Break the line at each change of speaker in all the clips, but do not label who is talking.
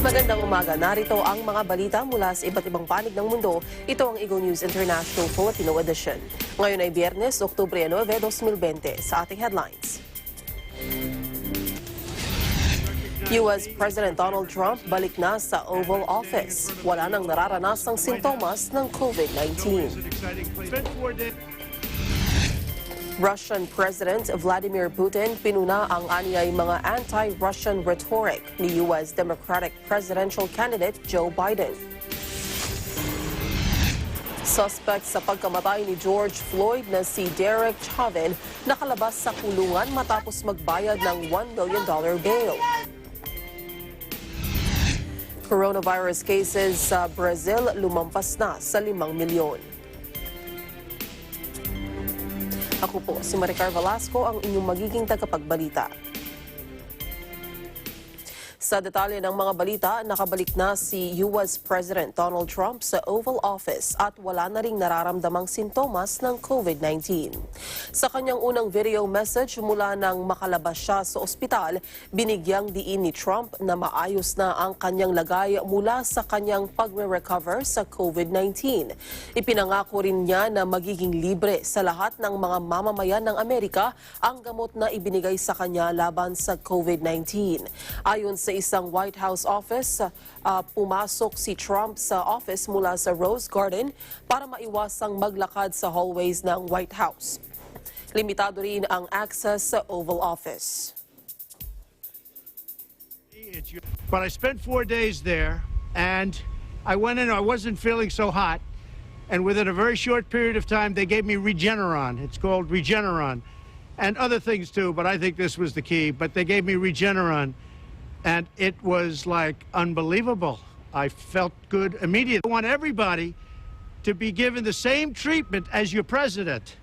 Magandang umaga. Narito ang mga balita mula sa iba't ibang panig ng mundo. Ito ang Eagle News International Filipino Edition. Ngayon ay Biyernes, Oktubre 9, 2020. Sa ating headlines. U.S. President Donald Trump balik na sa Oval Office. Wala nang nararanasang sintomas ng COVID-19. Russian President Vladimir Putin pinuna ang anyay mga anti-Russian rhetoric ni U.S. Democratic presidential candidate Joe Biden. Suspect sa pagkamatay ni George Floyd na si Derek Chauvin nakalabas sa kulungan matapos magbayad ng $1 million bail. Coronavirus cases sa Brazil lumampas na sa 5 milyon. Ako po si Maricar Velasco, ang inyong magiging tagapagbalita. Sa detalye ng mga balita, nakabalik na si U.S. President Donald Trump sa Oval Office at wala na ring nararamdamang sintomas ng COVID-19. Sa kanyang unang video message mula nang makalabas siya sa ospital, binigyang diin ni Trump na maayos na ang kanyang lagay mula sa kanyang pagre-recover sa COVID-19. Ipinangako rin niya na magiging libre sa lahat ng mga mamamayan ng Amerika ang gamot na ibinigay sa kanya laban sa COVID-19. Ayon sa isang White House office, pumasok si Trump sa office mula sa Rose Garden para maiwasang maglakad sa hallways ng White House. Limitado rin ang access sa Oval Office.
But I spent 4 days there, and I went in, I wasn't feeling so hot, and within a very short period of time, they gave me Regeneron. It's called Regeneron, and other things too, but I think this was the key. But they gave me Regeneron, and it was like unbelievable. I felt good immediately. I want everybody to be given the same treatment as your president,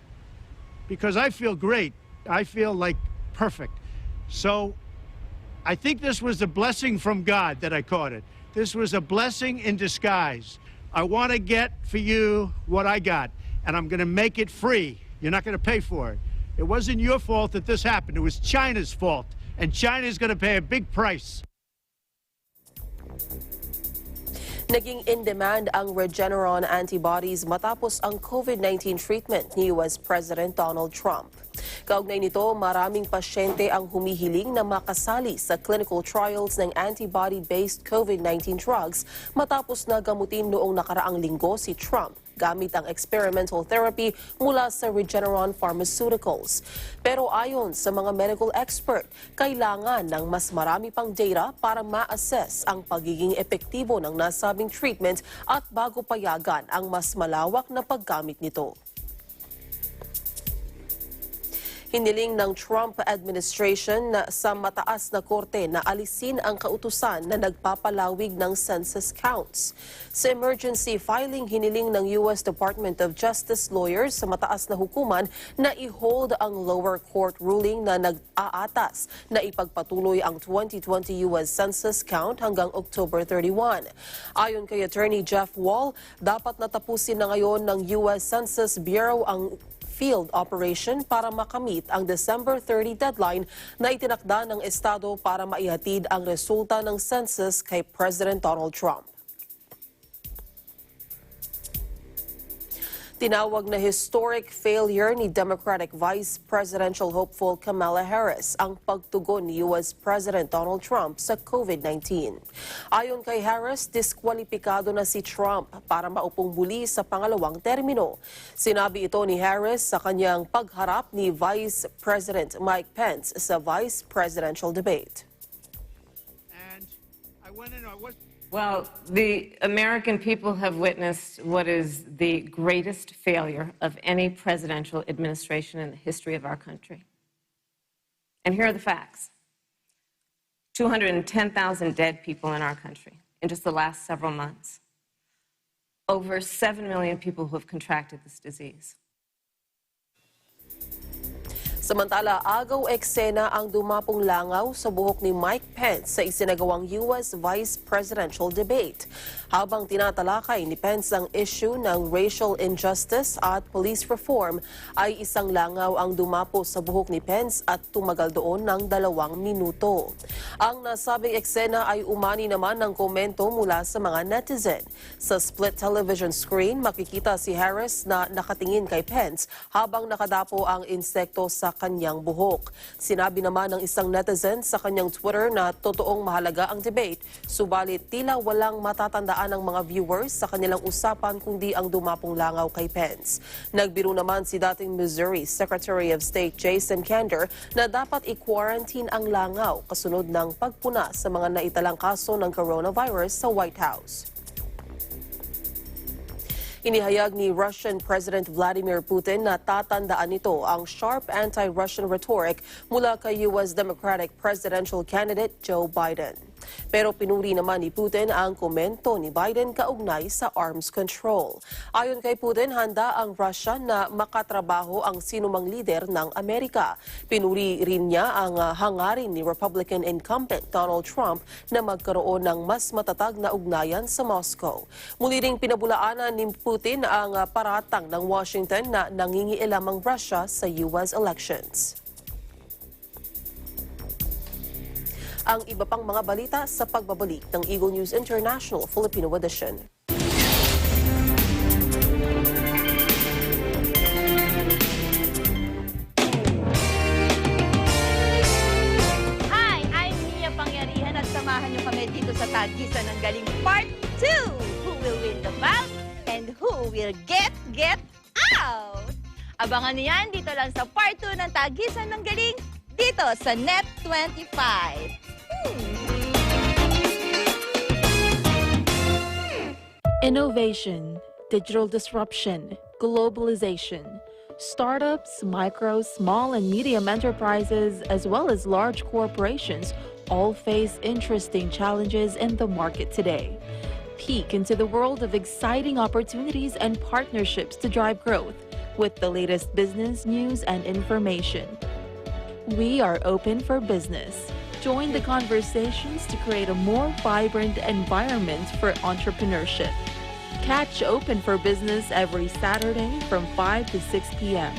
because I feel great. I feel like perfect. So I think this was a blessing from God that I caught it. This was a blessing in disguise. I want to get for you what I got, and I'm going to make it free. You're not going to pay for it. It wasn't your fault that this happened. It was China's fault, and China's going to pay a big price.
Naging in-demand ang Regeneron antibodies matapos ang COVID-19 treatment ni U.S. President Donald Trump. Kaugnay nito, maraming pasyente ang humihiling na makasali sa clinical trials ng antibody-based COVID-19 drugs matapos na gamutin noong nakaraang linggo si Trump gamit ang experimental therapy mula sa Regeneron Pharmaceuticals. Pero ayon sa mga medical expert, kailangan ng mas marami pang data para ma-assess ang pagiging epektibo ng nasabing treatment at bago payagan ang mas malawak na paggamit nito. Hiniling ng Trump administration sa mataas na korte na alisin ang kautusan na nagpapalawig ng census counts. Sa emergency filing, hiniling ng U.S. Department of Justice lawyers sa mataas na hukuman na i-hold ang lower court ruling na nag-aatas na ipagpatuloy ang 2020 U.S. Census count hanggang October 31. Ayon kay Attorney Jeff Wall, dapat natapusin na ngayon ng U.S. Census Bureau ang field operation para makamit ang December 30 deadline na itinakda ng Estado para maihatid ang resulta ng census kay President Donald Trump. Tinawag na historic failure ni Democratic Vice Presidential hopeful Kamala Harris ang pagtugon ni U.S. President Donald Trump sa COVID-19. Ayon kay Harris, diskwalipikado na si Trump para maupong muli sa pangalawang termino. Sinabi ito ni Harris sa kanyang pagharap ni Vice President Mike Pence sa Vice Presidential debate.
Well, the American people have witnessed what is the greatest failure of any presidential administration in the history of our country. And here are the facts. 210,000 dead people in our country in just the last several months. Over 7 million people who have contracted this disease.
Samantala, agaw eksena ang dumapong langaw sa buhok ni Mike Pence sa isinagawang U.S. Vice Presidential debate. Habang tinatalakay ni Pence ang issue ng racial injustice at police reform, ay isang langaw ang dumapo sa buhok ni Pence at tumagal doon ng 2 minuto. Ang nasabing eksena ay umani naman ng komento mula sa mga netizen. Sa split television screen, makikita si Harris na nakatingin kay Pence habang nakadapo ang insekto sa kanyang buhok. Sinabi naman ng isang netizen sa kanyang Twitter na totoong mahalaga ang debate, subalit tila walang matatandaan ng mga viewers sa kanilang usapan kundi ang dumapong langaw kay Pence. Nagbiro naman si dating Missouri Secretary of State Jason Kander na dapat i-quarantine ang langaw kasunod ng pagpuna sa mga naitalang kaso ng coronavirus sa White House. Inihayag ni Russian President Vladimir Putin na tatandaan nito ang sharp anti-Russian rhetoric mula kay U.S. Democratic presidential candidate Joe Biden. Pero pinuri naman ni Putin ang komento ni Biden kaugnay sa arms control. Ayon kay Putin, handa ang Russia na makatrabaho ang sinumang lider ng Amerika. Pinuri rin niya ang hangarin ni Republican incumbent Donald Trump na magkaroon ng mas matatag na ugnayan sa Moscow. Muli ring pinabulaanan ni Putin ang paratang ng Washington na nangingialam ang Russia sa U.S. elections. Ang iba pang mga balita sa pagbabalik ng Eagle News International Filipino Edition.
Hi, I'm Mia Pangyarihan at samahan niyo kami dito sa Tagisan ng Galing Part 2. Who will win the bout and who will get out? Abangan niyo yan dito lang sa Part 2 ng Tagisan ng Galing dito sa Net 25.
Innovation, digital disruption, globalization. Startups, micro, small, and medium enterprises, as well as large corporations, all face interesting challenges in the market today. Peek into the world of exciting opportunities and partnerships to drive growth with the latest business news and information. We are open for business. Join the conversations to create a more vibrant environment for entrepreneurship. Catch Open for Business every Saturday from 5 to 6 p.m.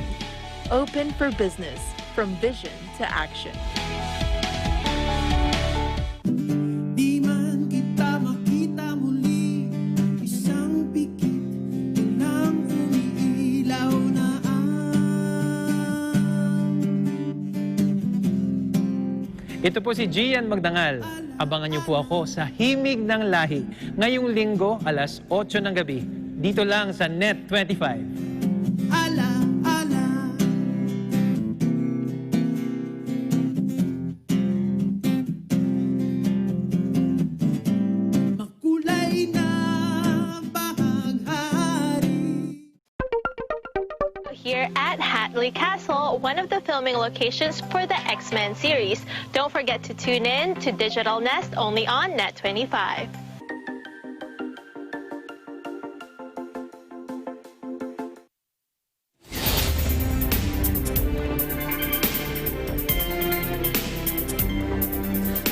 Open for Business, from vision to action.
Di man kita makita muli, isang pikit, ilang umiilaw na
Ito po si Gian Magdangal. Abangan niyo po ako sa Himig ng Lahi ngayong linggo alas 8 ng gabi. Dito lang sa Net 25.
ala. Makulay na bahaghari.
Here at Hatley Castle, one of the filming locations for the X-Men series. Don't forget to tune in to Digital Nest only on Net 25.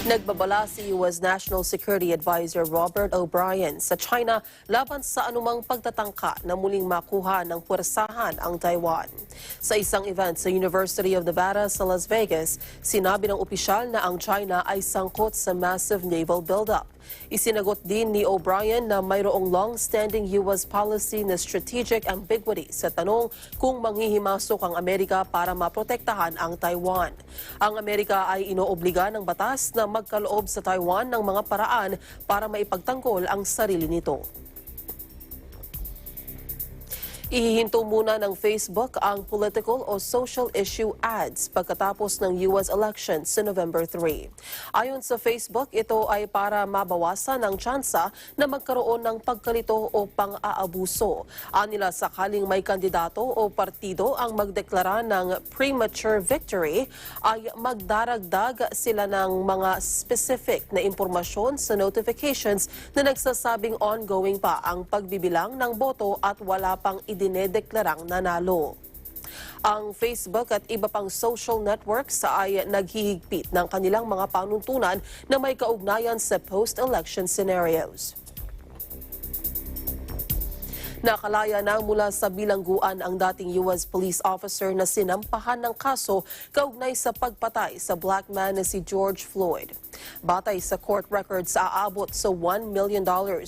Nagbabala si U.S. National Security Advisor Robert O'Brien sa China laban sa anumang pagtatangka na muling makuha ng puwersahan ang Taiwan. Sa isang event sa University of Nevada sa Las Vegas, sinabi ng opisyal na ang China ay sangkot sa massive naval buildup. Isinagot din ni O'Brien na mayroong long-standing U.S. policy na strategic ambiguity sa tanong kung manghihimasok ang Amerika para maprotektahan ang Taiwan. Ang Amerika ay inoobliga ng batas na magkaloob sa Taiwan ng mga paraan para maipagtanggol ang sarili nito. Ihihinto muna ng Facebook ang political o social issue ads pagkatapos ng US election sa November 3. Ayon sa Facebook, ito ay para mabawasan ang tsansa na magkaroon ng pagkalito o pang-aabuso. Anila sakaling may kandidato o partido ang magdeklara ng premature victory, ay magdaragdag sila ng mga specific na impormasyon sa notifications na nagsasabing ongoing pa ang pagbibilang ng boto at wala pang idinedeklarang nanalo. Ang Facebook at iba pang social networks ay naghihigpit ng kanilang mga panuntunan na may kaugnayan sa post-election scenarios. Nakalaya na mula sa bilangguan ang dating US police officer na sinampahan ng kaso kaugnay sa pagpatay sa black man na si George Floyd. Batay sa court records, aabot sa $1 million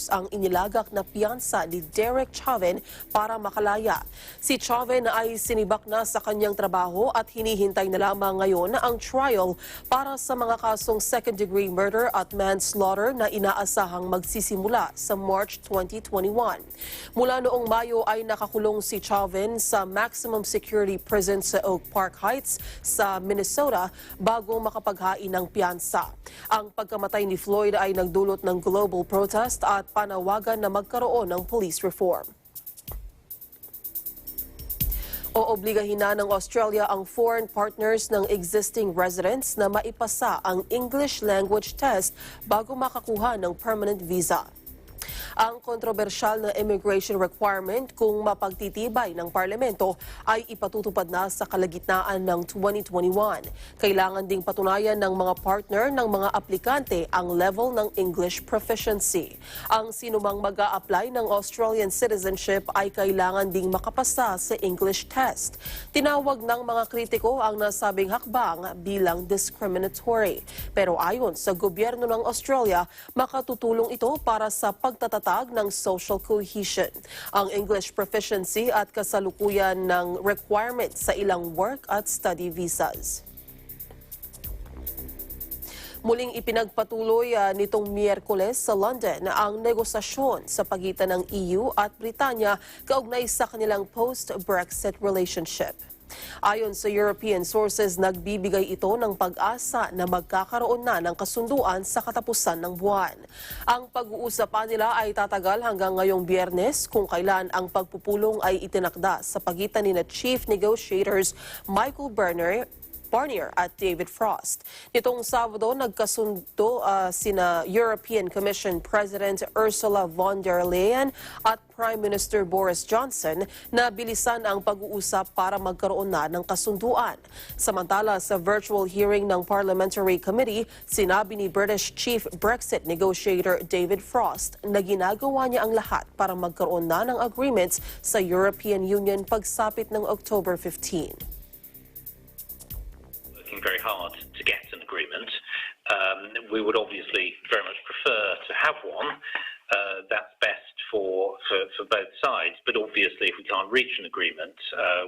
ang inilagak na piyansa ni Derek Chauvin para makalaya. Si Chauvin ay sinibak na sa kanyang trabaho at hinihintay na lamang ngayon ang trial para sa mga kasong second-degree murder at manslaughter na inaasahang magsisimula sa March 2021. Mula noong Mayo ay nakakulong si Chauvin sa maximum security prison sa Oak Park Heights sa Minnesota bago makapaghain ng piyansa. Ang pagkamatay ni Floyd ay nagdulot ng global protest at panawagan na magkaroon ng police reform. Oobligahin na ng Australia ang foreign partners ng existing residents na maipasa ang English language test bago makakuha ng permanent visa. Ang kontrobersyal na immigration requirement kung mapagtitibay ng parlamento ay ipatutupad na sa kalagitnaan ng 2021. Kailangan ding patunayan ng mga partner ng mga aplikante ang level ng English proficiency. Ang sinumang mag-a-apply ng Australian citizenship ay kailangan ding makapasa sa English test. Tinawag ng mga kritiko ang nasabing hakbang bilang discriminatory. Pero ayon sa gobyerno ng Australia, makatutulong ito para sa pagtatatag ng social cohesion. Ang English proficiency at kasalukuyan ng requirements sa ilang work at study visas. Muling ipinagpatuloy nitong Miyerkules sa London ang negosasyon sa pagitan ng EU at Britanya kaugnay sa kanilang post-Brexit relationship. Ayon sa European sources, nagbibigay ito ng pag-asa na magkakaroon na ng kasunduan sa katapusan ng buwan. Ang pag-uusapan nila ay tatagal hanggang ngayong Biyernes kung kailan ang pagpupulong ay itinakda sa pagitan ni Chief Negotiators Michael Barnier at David Frost. Nitong Sabado, nagkasundo sina European Commission President Ursula von der Leyen at Prime Minister Boris Johnson na bilisan ang pag-uusap para magkaroon na ng kasunduan. Samantala, sa virtual hearing ng Parliamentary Committee, sinabi ni British Chief Brexit Negotiator David Frost na ginagawa niya ang lahat para magkaroon na ng agreements sa European Union pagsapit ng October 15.
Very hard to get an agreement. We would obviously very much prefer to have one. That's best for both sides. But obviously, if we can't reach an agreement,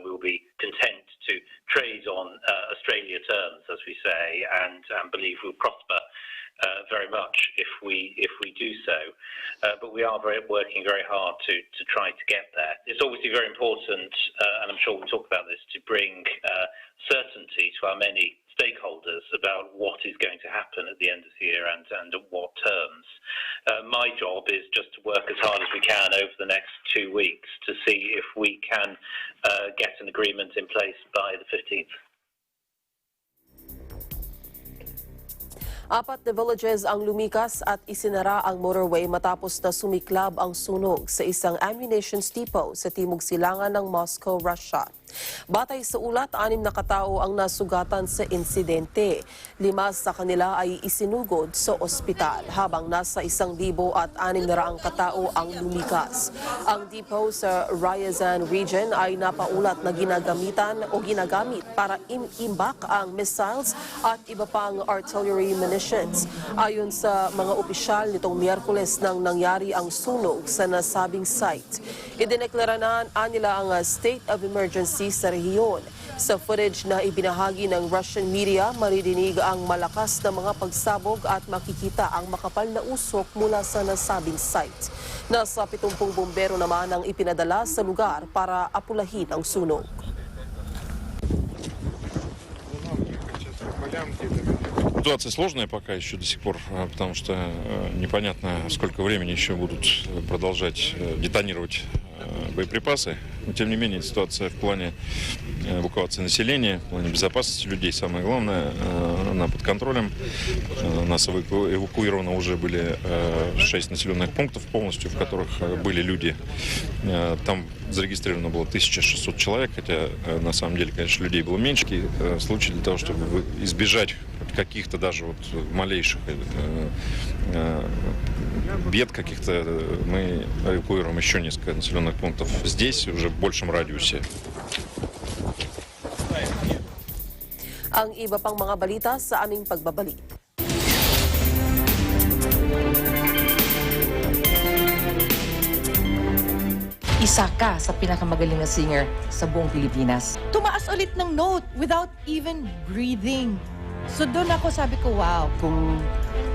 we'll be content to trade on Australia terms, as we say, and believe we'll prosper very much if we do so. But we are working very hard to try to get there. It's obviously very important, and I'm sure we'll talk about this, to bring certainty to our many stakeholders about what is going to happen at the end of the year and at what terms. My job is just to work as hard as we can over the next 2 weeks to see if we can get an agreement in place by the 15th.
4 na villages ang lumikas at isinara ang motorway matapos na sumiklab ang sunog sa isang ammunition depot sa timog silangan ng Moscow, Russia. Batay sa ulat, 6 na katao ang nasugatan sa insidente. 5 sa kanila ay isinugod sa ospital, habang nasa 1,600 katao ang lumikas. Ang depot sa Ryazan region ay napaulat na ginagamit para imbak ang missiles at iba pang artillery munitions. Ayon sa mga opisyal, nitong Miyerkules nang nangyari ang sunog sa nasabing site. Idineklara na nila ang state of emergency sa rehiyon. Sa footage na ibinahagi ng Russian media, maridinig ang malakas na mga pagsabog at makikita ang makapal na usok mula sa nasabing site. Nasa 70 bumbero naman ang ipinadala sa lugar para apulahin ang sunog.
Ситуация сложная пока еще до сих пор, потому что непонятно, сколько времени еще будут продолжать детонировать боеприпасы. Но, тем не менее, ситуация в плане эвакуации населения, в плане безопасности людей, самое главное, она под контролем. У нас эвакуировано уже были 6 населенных пунктов полностью, в которых были люди. Там зарегистрировано было 1600 человек, хотя на самом деле, конечно, людей было меньше. Случай для того, чтобы избежать каких-то даже вот малейших бед каких-то, мы эвакуируем еще несколько населенных пунктов здесь, уже в большем радиусе.
Ang iba pang mga balita sa aming pagbabalik.
Isa ka sa pinakamagaling na singer sa buong Pilipinas.
Tumaas ulit ng note without even breathing. So doon ako sabi ko, wow.
Kung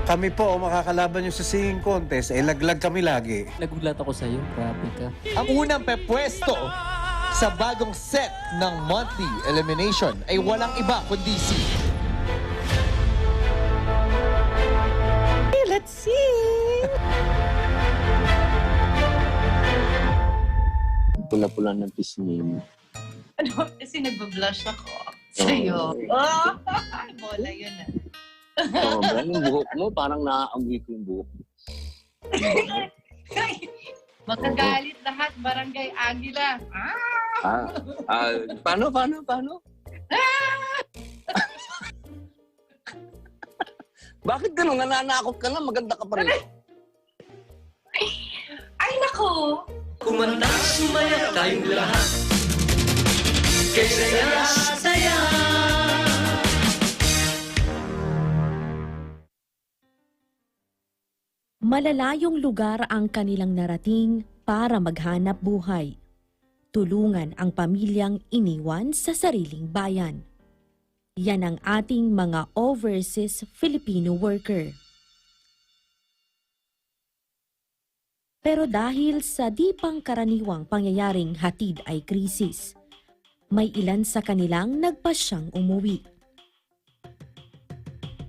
kami po makakalaban nyo sa singing contest, eh laglag kami lagi.
Nagulat ako sa iyo, grabe ka.
Ang unang pepwesto sa bagong set ng monthly elimination ay walang iba kundi si...
Hey, let's see!
Pula-pula ng pisngi.
Ano? Kasi nagbe-blush ako sa'yo. Oh, bola yun ah.
Yung buhok mo, parang naaamoy ko yung buhok mo.
Makagalit lahat, Barangay Aguila.
Paano? Bakit ganun? Nananakot ka na, maganda ka pa rin.
Ay, nako!
Kumanta, sumaya tayong lahat. Kay saya.
Malalayong lugar ang kanilang narating para maghanap buhay. Tulungan ang pamilyang iniwan sa sariling bayan. Yan ang ating mga overseas Filipino worker. Pero dahil sa di pangkaraniwang pangyayaring hatid ay krisis, may ilan sa kanilang nagpasyang umuwi.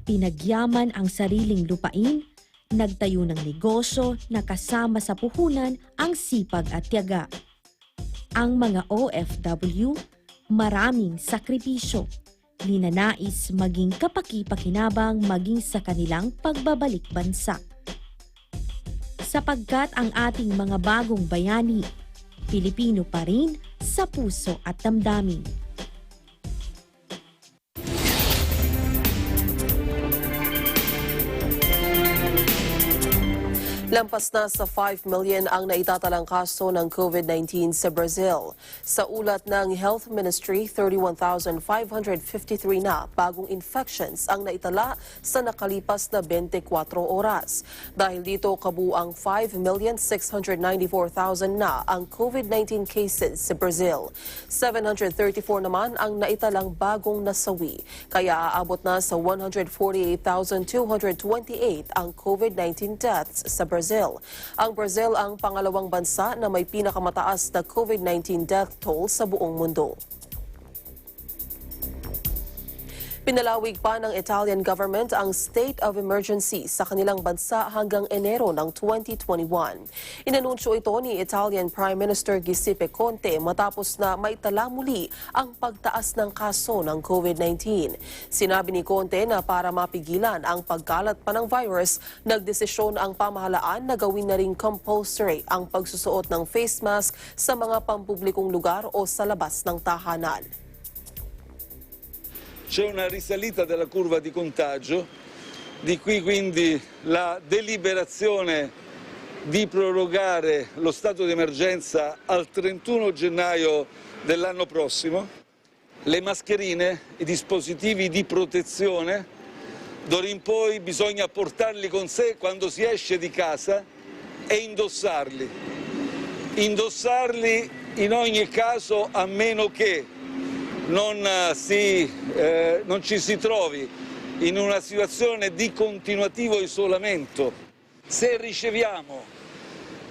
Pinagyaman ang sariling lupain, nagtayo ng negosyo na kasama sa puhunan ang sipag at tiyaga. Ang mga OFW, maraming sakripisyo, ninanais maging kapaki-pakinabang maging sa kanilang pagbabalik bansa. Sapagkat ang ating mga bagong bayani, Pilipino pa rin sa puso at damdamin.
Lampas na sa 5 million ang naitatalang kaso ng COVID-19 sa Brazil. Sa ulat ng Health Ministry, 31,553 na bagong infections ang naitala sa nakalipas na 24 oras. Dahil dito, kabuang 5,694,000 na ang COVID-19 cases sa Brazil. 734 naman ang naitalang bagong nasawi, kaya aabot na sa 148,228 ang COVID-19 deaths sa Brazil. Ang Brazil ang pangalawang bansa na may pinakamataas na COVID-19 death toll sa buong mundo. Pinalawig pa ng Italian government ang state of emergency sa kanilang bansa hanggang Enero ng 2021. Inanunsyo ito ni Italian Prime Minister Giuseppe Conte matapos na maitala muli ang pagtaas ng kaso ng COVID-19. Sinabi ni Conte na para mapigilan ang pagkalat pa ng virus, nagdesisyon ang pamahalaan na gawin na ring compulsory ang pagsusuot ng face mask sa mga pampublikong lugar o sa labas ng tahanan.
C'è una risalita della curva di contagio, di qui quindi la deliberazione di prorogare lo stato di emergenza al 31 gennaio dell'anno prossimo. Le mascherine, i dispositivi di protezione, d'ora in poi bisogna portarli con sé quando si esce di casa e indossarli. Indossarli in ogni caso a meno che non ci si trovi in una situazione di continuativo isolamento. Se riceviamo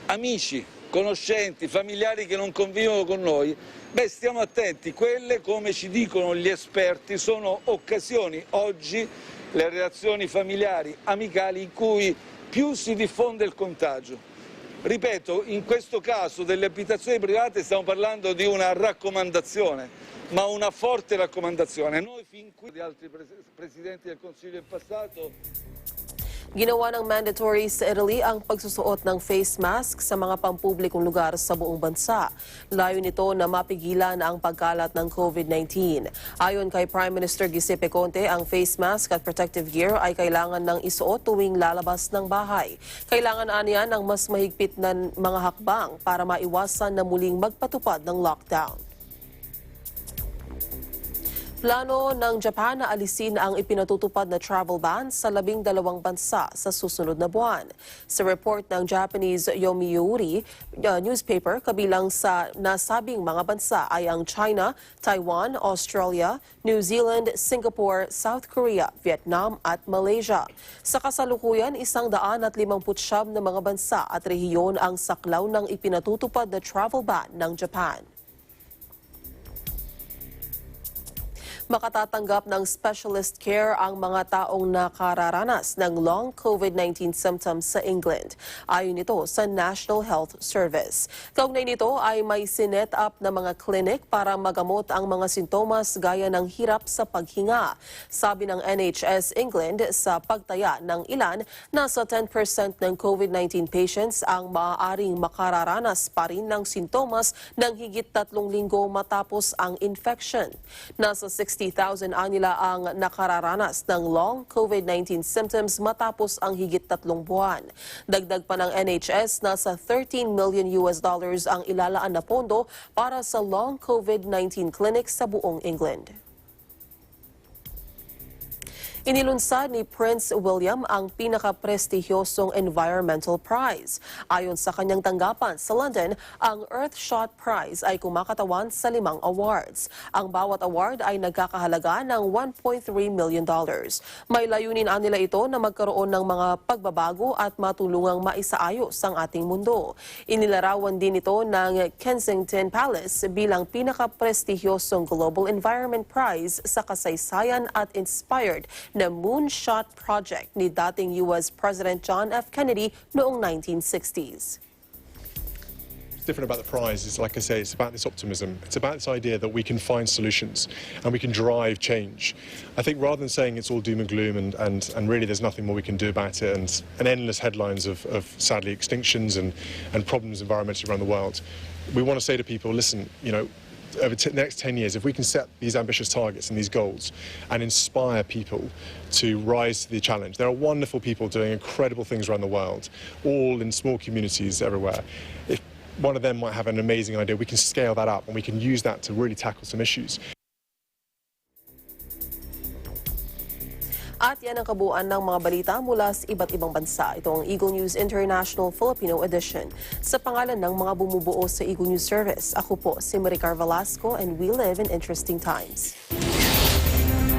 amici, conoscenti, familiari che non convivono con noi, stiamo attenti. Quelle, come ci dicono gli esperti, sono occasioni oggi le reazioni familiari, amicali, in cui più si diffonde il contagio. Ripeto, in questo caso delle abitazioni private stiamo parlando di una raccomandazione, ma una forte raccomandazione. Noi fin qui di altri presidenti del Consiglio in passato.
Ginawa ng mandatory sa Italy ang pagsusuot ng face mask sa mga pampublikong lugar sa buong bansa. Layo nito na mapigilan ang pagkalat ng COVID-19. Ayon kay Prime Minister Giuseppe Conte, ang face mask at protective gear ay kailangan ng isuot tuwing lalabas ng bahay. Kailangan aniya ng mas mahigpit na mga hakbang para maiwasan na muling magpatupad ng lockdown. Plano ng Japan na alisin ang ipinatutupad na travel ban sa 12 bansa sa susunod na buwan. Sa report ng Japanese Yomiuri newspaper, kabilang sa nasabing mga bansa ay ang China, Taiwan, Australia, New Zealand, Singapore, South Korea, Vietnam at Malaysia. Sa kasalukuyan, 159 na mga bansa at rehiyon ang saklaw ng ipinatutupad na travel ban ng Japan. Makatatanggap ng specialist care ang mga taong nakararanas ng long COVID-19 symptoms sa England. Ayon nito sa National Health Service. Kaugnay nito ay may sinet up na mga clinic para magamot ang mga sintomas gaya ng hirap sa paghinga. Sabi ng NHS England, sa pagtaya ng ilan, nasa 10% ng COVID-19 patients ang maaaring makararanas pa rin ng sintomas ng higit 3 linggo matapos ang infection. Nasa 60,000 anila ang nakararanas ng long COVID-19 symptoms matapos ang higit 3 buwan. Dagdag pa ng NHS, nasa $13 million ang ilalaan na pondo para sa long COVID-19 clinics sa buong England. Inilunsad ni Prince William ang pinakaprestihiyosong environmental prize. Ayon sa kanyang tanggapan sa London, ang Earthshot Prize ay kumakatawan sa 5 awards. Ang bawat award ay nagkakahalaga ng $1.3 million. May layunin nila ito na magkaroon ng mga pagbabago at matulungang maisaayos ang ating mundo. Inilarawan din ito ng Kensington Palace bilang pinakaprestihiyosong Global Environment Prize sa kasaysayan at inspired na Moonshot Project ni dating U.S. President John F. Kennedy noong 1960s.
Different about the prize is, like I say, it's about this optimism. It's about this idea that we can find solutions and we can drive change. I think rather than saying it's all doom and gloom and really there's nothing more we can do about it and endless headlines of sadly extinctions and problems environmentally around the world, we want to say to people, listen, you know, over the next 10 years, if we can set these ambitious targets and these goals and inspire people to rise to the challenge. There are wonderful people doing incredible things around the world, all in small communities everywhere. If one of them might have an amazing idea, we can scale that up and we can use that to really tackle some issues.
At yan ang kabuuan ng mga balita mula sa iba't ibang bansa. Ito ang Eagle News International Filipino Edition. Sa pangalan ng mga bumubuo sa Eagle News Service, ako po si Maricar Velasco and we live in interesting times.